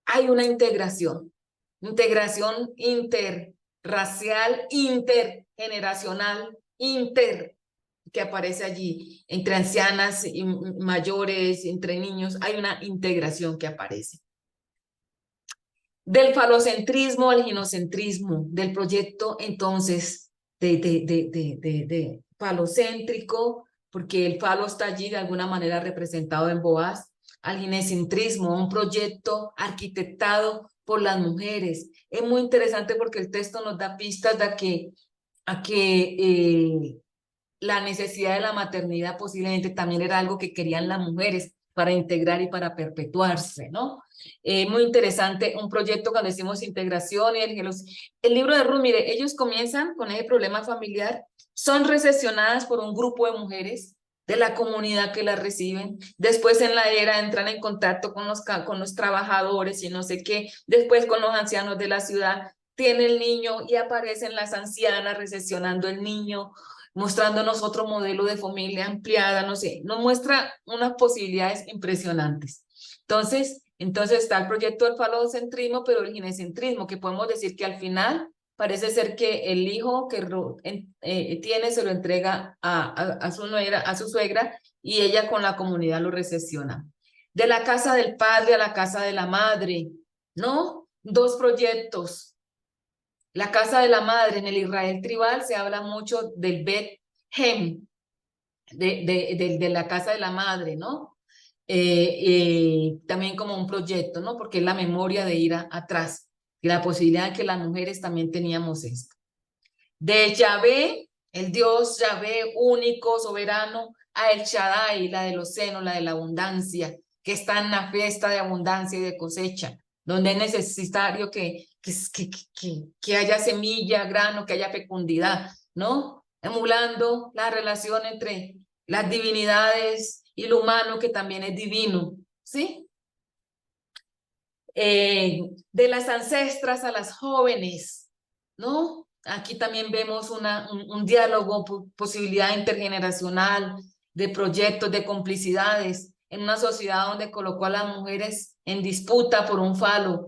hay una integración interracial, intergeneracional, que aparece allí, entre ancianas y mayores, entre niños, hay una integración que aparece. Del falocentrismo al ginocentrismo, del proyecto entonces de falocéntrico, porque el falo está allí de alguna manera representado en Boaz, al ginecentrismo, un proyecto arquitectado por las mujeres. Es muy interesante porque el texto nos da pistas de que la necesidad de la maternidad posiblemente también era algo que querían las mujeres para integrar y para perpetuarse, ¿no? Muy interesante, un proyecto cuando decimos integración y el libro de Ruth, mire, ellos comienzan con ese problema familiar, son recepcionadas por un grupo de mujeres de la comunidad que las reciben, después en la era entran en contacto con los trabajadores y no sé qué, después con los ancianos de la ciudad, tiene el niño y aparecen las ancianas recepcionando el niño, mostrándonos otro modelo de familia ampliada, no sé, nos muestra unas posibilidades impresionantes. Entonces está el proyecto del falocentrismo, pero el ginecentrismo, que podemos decir que al final parece ser que el hijo que tiene se lo entrega a su suegra, y ella con la comunidad lo recepciona. De la casa del padre a la casa de la madre, ¿no? Dos proyectos. La casa de la madre, en el Israel tribal se habla mucho del Bet-Hem, de la casa de la madre, ¿no? También como un proyecto, ¿no? Porque es la memoria de ir atrás y la posibilidad de que las mujeres también teníamos esto. De Yahvé, el Dios Yahvé único, soberano, a El Shaddai, la de los senos, la de la abundancia, que está en la fiesta de abundancia y de cosecha, donde es necesario que haya semilla, grano, que haya fecundidad, ¿no? Emulando la relación entre las divinidades y lo humano, que también es divino, ¿sí? De las ancestras a las jóvenes, ¿no? Aquí también vemos un diálogo, posibilidad intergeneracional, de proyectos, de complicidades, en una sociedad donde colocó a las mujeres en disputa por un falo.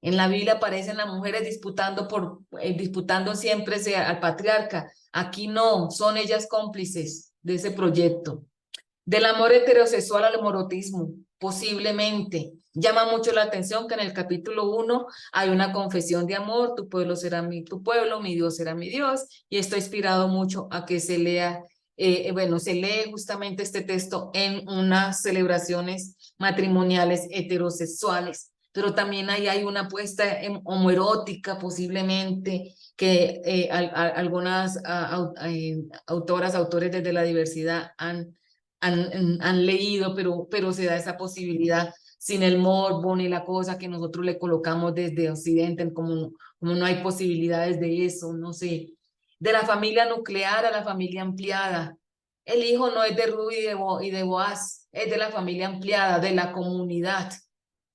En la Biblia aparecen las mujeres disputando siempre al patriarca. Aquí no, son ellas cómplices de ese proyecto. Del amor heterosexual al morotismo, posiblemente. Llama mucho la atención que en el capítulo 1 hay una confesión de amor, tu pueblo será tu pueblo, mi Dios será mi Dios, y esto ha inspirado mucho a que se lea, se lee justamente este texto en unas celebraciones matrimoniales heterosexuales, pero también ahí hay una apuesta homoerótica posiblemente, que algunas autoras, autores desde la diversidad han leído, pero se da esa posibilidad sin el morbo ni la cosa que nosotros le colocamos desde Occidente, como no hay posibilidades de eso, no sé. De la familia nuclear a la familia ampliada. El hijo no es de Ruth y de Boaz, es de la familia ampliada, de la comunidad,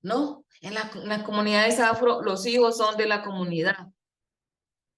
¿no? En las comunidades afro, los hijos son de la comunidad,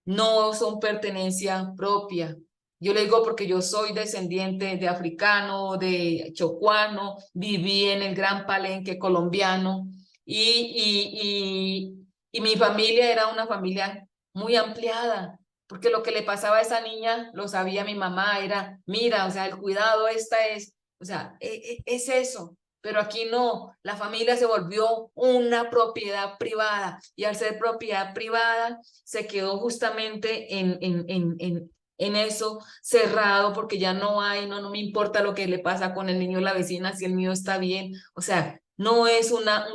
no son pertenencia propia. Yo le digo porque yo soy descendiente de africano, de chocuano, viví en el Gran Palenque colombiano y mi familia era una familia muy ampliada, porque lo que le pasaba a esa niña lo sabía mi mamá, era, mira, o sea, el cuidado esta es, o sea, es eso. Pero aquí no, la familia se volvió una propiedad privada y al ser propiedad privada se quedó justamente en eso cerrado porque ya no hay, no me importa lo que le pasa con el niño de la vecina, si el mío está bien, o sea, no es una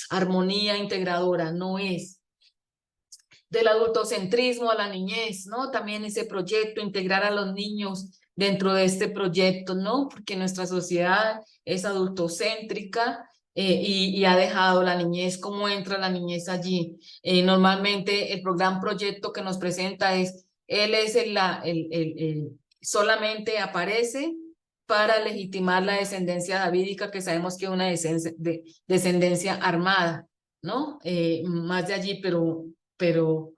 armonía integradora, no es. Del adultocentrismo a la niñez, ¿no? También ese proyecto, integrar a los niños dentro de este proyecto, ¿no? Porque nuestra sociedad es adultocéntrica y ha dejado la niñez. ¿Cómo entra la niñez allí? Normalmente el gran proyecto que nos presenta es, él es solamente aparece para legitimar la descendencia davídica, que sabemos que es una descendencia armada, ¿no? Más de allí, pero, pero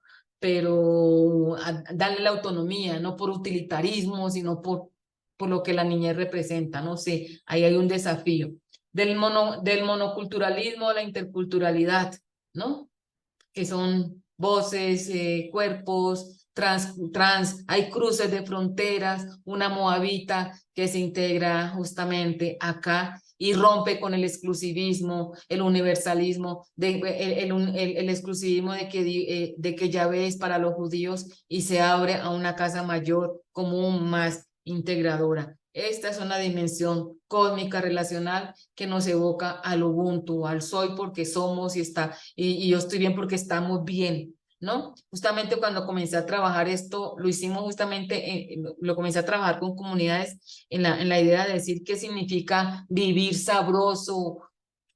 darle la autonomía, no por utilitarismo, sino por lo que la niñez representa, no sé, ahí hay un desafío. Del monoculturalismo a la interculturalidad, ¿no? Que son voces, cuerpos, hay cruces de fronteras, una moabita que se integra justamente acá y rompe con el exclusivismo, el universalismo, el exclusivismo de que Yahvé es para los judíos y se abre a una casa mayor común más integradora. Esta es una dimensión cósmica relacional que nos evoca al Ubuntu, al soy porque somos y yo estoy bien porque estamos bien, ¿no? Justamente cuando comencé a trabajar esto, lo hicimos justamente, lo comencé a trabajar con comunidades en la idea de decir qué significa vivir sabroso,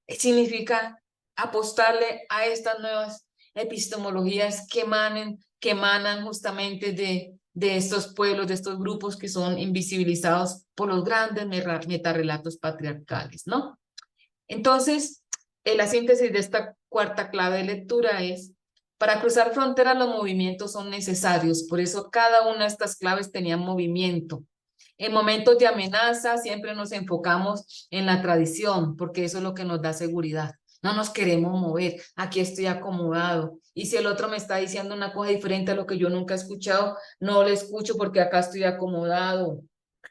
significa apostarle a estas nuevas epistemologías que emanan justamente de estos pueblos, de estos grupos que son invisibilizados por los grandes metarrelatos patriarcales, ¿no? Entonces, la síntesis de esta cuarta clave de lectura es, para cruzar fronteras los movimientos son necesarios, por eso cada una de estas claves tenía movimiento. En momentos de amenaza siempre nos enfocamos en la tradición, porque eso es lo que nos da seguridad. No nos queremos mover, aquí estoy acomodado. Y si el otro me está diciendo una cosa diferente a lo que yo nunca he escuchado, no le escucho porque acá estoy acomodado.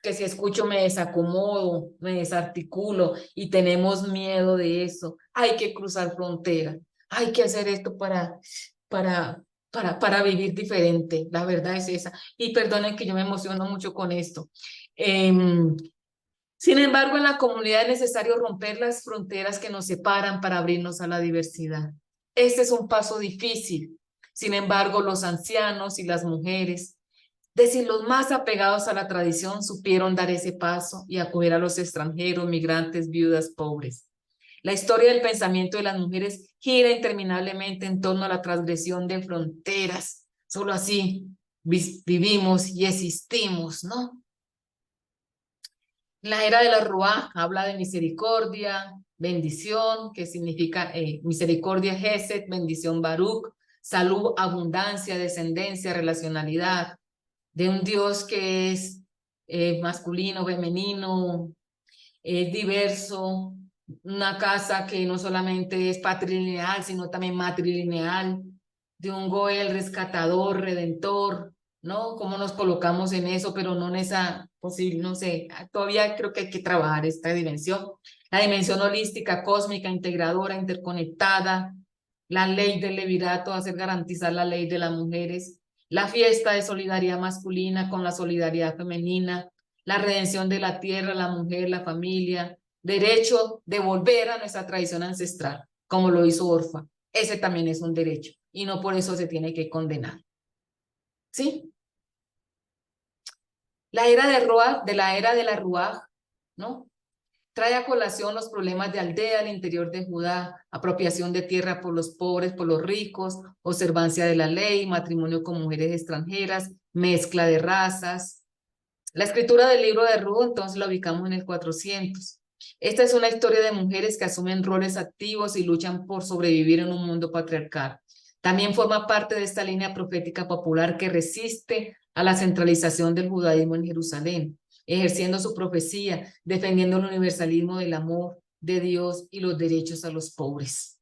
Que si escucho me desacomodo, me desarticulo y tenemos miedo de eso. Hay que cruzar frontera, hay que hacer esto para vivir diferente. La verdad es esa. Y perdonen que yo me emociono mucho con esto. Sin embargo, en la comunidad es necesario romper las fronteras que nos separan para abrirnos a la diversidad. Este es un paso difícil. Sin embargo, los ancianos y las mujeres, decir, los más apegados a la tradición, supieron dar ese paso y acoger a los extranjeros, migrantes, viudas, pobres. La historia del pensamiento de las mujeres gira interminablemente en torno a la transgresión de fronteras. Solo así vivimos y existimos, ¿no? La era de la Ruá habla de misericordia, bendición, que significa misericordia Gesed, bendición Baruch, salud, abundancia, descendencia, relacionalidad, de un Dios que es masculino, femenino, diverso, una casa que no solamente es patrilineal, sino también matrilineal, de un Goel rescatador, redentor, ¿no? ¿Cómo nos colocamos en eso, pero no en esa posible, no sé, todavía creo que hay que trabajar esta dimensión. La dimensión holística, cósmica, integradora, interconectada, la ley del levirato, hacer garantizar la ley de las mujeres, la fiesta de solidaridad masculina con la solidaridad femenina, la redención de la tierra, la mujer, la familia, derecho de volver a nuestra tradición ancestral, como lo hizo Orfa. Ese también es un derecho y no por eso se tiene que condenar. ¿Sí? La era de la era de la Ruaj, ¿no? Trae a colación los problemas de aldea al interior de Judá, apropiación de tierra por los pobres, por los ricos, observancia de la ley, matrimonio con mujeres extranjeras, mezcla de razas. La escritura del libro de Ruth, entonces la ubicamos en el 400. Esta es una historia de mujeres que asumen roles activos y luchan por sobrevivir en un mundo patriarcal. También forma parte de esta línea profética popular que resiste a la centralización del judaísmo en Jerusalén, ejerciendo su profecía, defendiendo el universalismo del amor de Dios y los derechos a los pobres.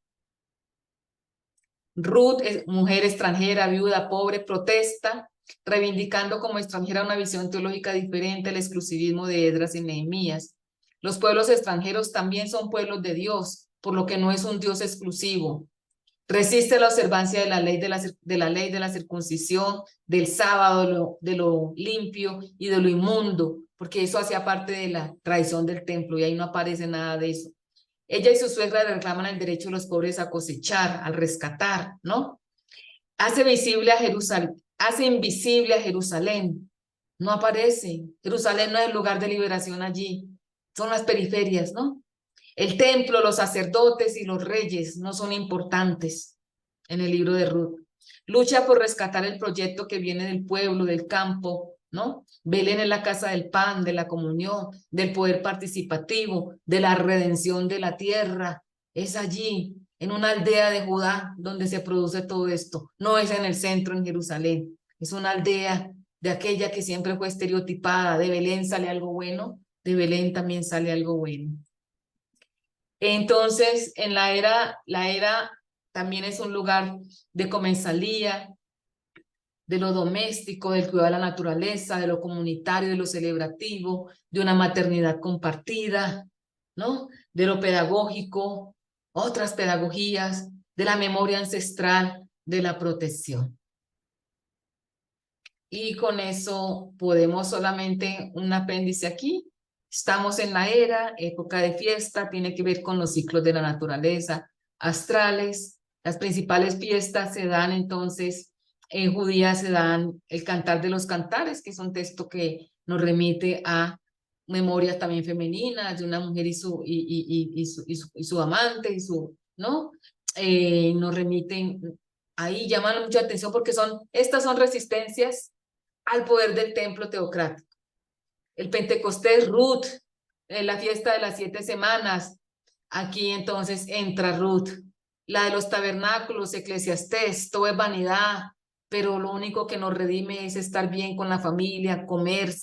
Ruth, mujer extranjera, viuda, pobre, protesta, reivindicando como extranjera una visión teológica diferente al exclusivismo de Esdras y Nehemías. Los pueblos extranjeros también son pueblos de Dios, por lo que no es un Dios exclusivo. Resiste la observancia de la ley de la circuncisión, del sábado, de lo limpio y de lo inmundo, porque eso hacía parte de la tradición del templo y ahí no aparece nada de eso. Ella y su suegra reclaman el derecho de los pobres a cosechar, al rescatar, ¿no? Hace visible a Jerusalén, hace invisible a Jerusalén. No aparece. Jerusalén no es el lugar de liberación allí. Son las periferias, ¿no? El templo, los sacerdotes y los reyes no son importantes en el libro de Ruth. Lucha por rescatar el proyecto que viene del pueblo, del campo, ¿no? Belén es la casa del pan, de la comunión, del poder participativo, de la redención de la tierra. Es allí, en una aldea de Judá, donde se produce todo esto. No es en el centro, en Jerusalén. Es una aldea de aquella que siempre fue estereotipada. De Belén sale algo bueno, de Belén también sale algo bueno. Entonces, en la era también es un lugar de comensalía, de lo doméstico, del cuidado de la naturaleza, de lo comunitario, de lo celebrativo, de una maternidad compartida, ¿no? De lo pedagógico, otras pedagogías, de la memoria ancestral, de la protección. Y con eso podemos solamente un apéndice aquí. Estamos en la era, época de fiesta, tiene que ver con los ciclos de la naturaleza, astrales. Las principales fiestas se dan entonces, en judía se dan el Cantar de los Cantares, que es un texto que nos remite a memorias también femeninas de una mujer y su amante, ¿no? Nos remiten, ahí llaman mucha atención porque estas son resistencias al poder del templo teocrático. El Pentecostés, Ruth, la fiesta de las 7 semanas, aquí entonces entra Ruth. La de los tabernáculos, Eclesiastés, todo es vanidad, pero lo único que nos redime es estar bien con la familia, comer,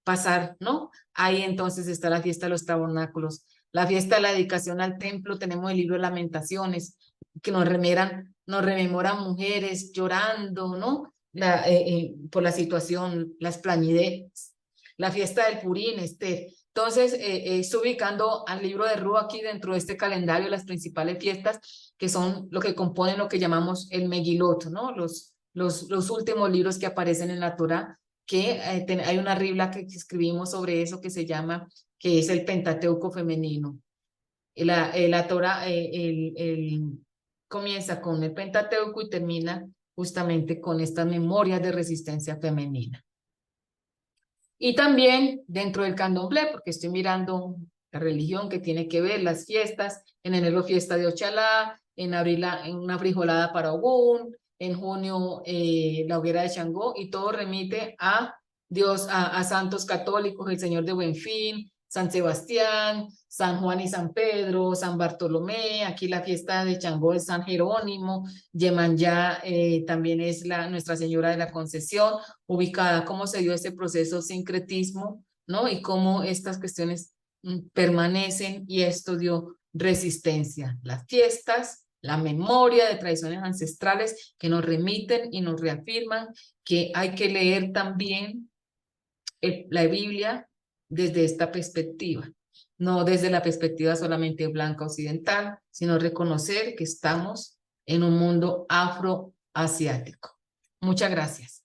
pasar, ¿no? Ahí entonces está la fiesta de los tabernáculos. La fiesta de la dedicación al templo, tenemos el libro de Lamentaciones, que nos rememoran mujeres llorando, ¿no? Por la situación, las plañideras. La fiesta del Purín, Esther. Entonces, estoy ubicando al libro de Ruth aquí dentro de este calendario, las principales fiestas, que son lo que componen lo que llamamos el Megilot, ¿no? Los últimos libros que aparecen en la Torá, que hay una ribla que escribimos sobre eso que se llama, que es el Pentateuco femenino. La Torá comienza con el Pentateuco y termina justamente con estas memorias de resistencia femenina. Y también dentro del candomblé, porque estoy mirando la religión que tiene que ver, las fiestas, en enero fiesta de Ochalá, en abril una frijolada para Ogún, en junio la hoguera de Xangó, y todo remite a Dios, a santos católicos, el Señor de Buenfín, San Sebastián, San Juan y San Pedro, San Bartolomé, aquí la fiesta de Changó es San Jerónimo, Yemanyá también es Nuestra Señora de la Concesión, ubicada cómo se dio ese proceso de sincretismo, ¿no? Y cómo estas cuestiones permanecen y esto dio resistencia. Las fiestas, la memoria de tradiciones ancestrales que nos remiten y nos reafirman que hay que leer también la Biblia desde esta perspectiva, no desde la perspectiva solamente blanca occidental, sino reconocer que estamos en un mundo afroasiático. Muchas gracias.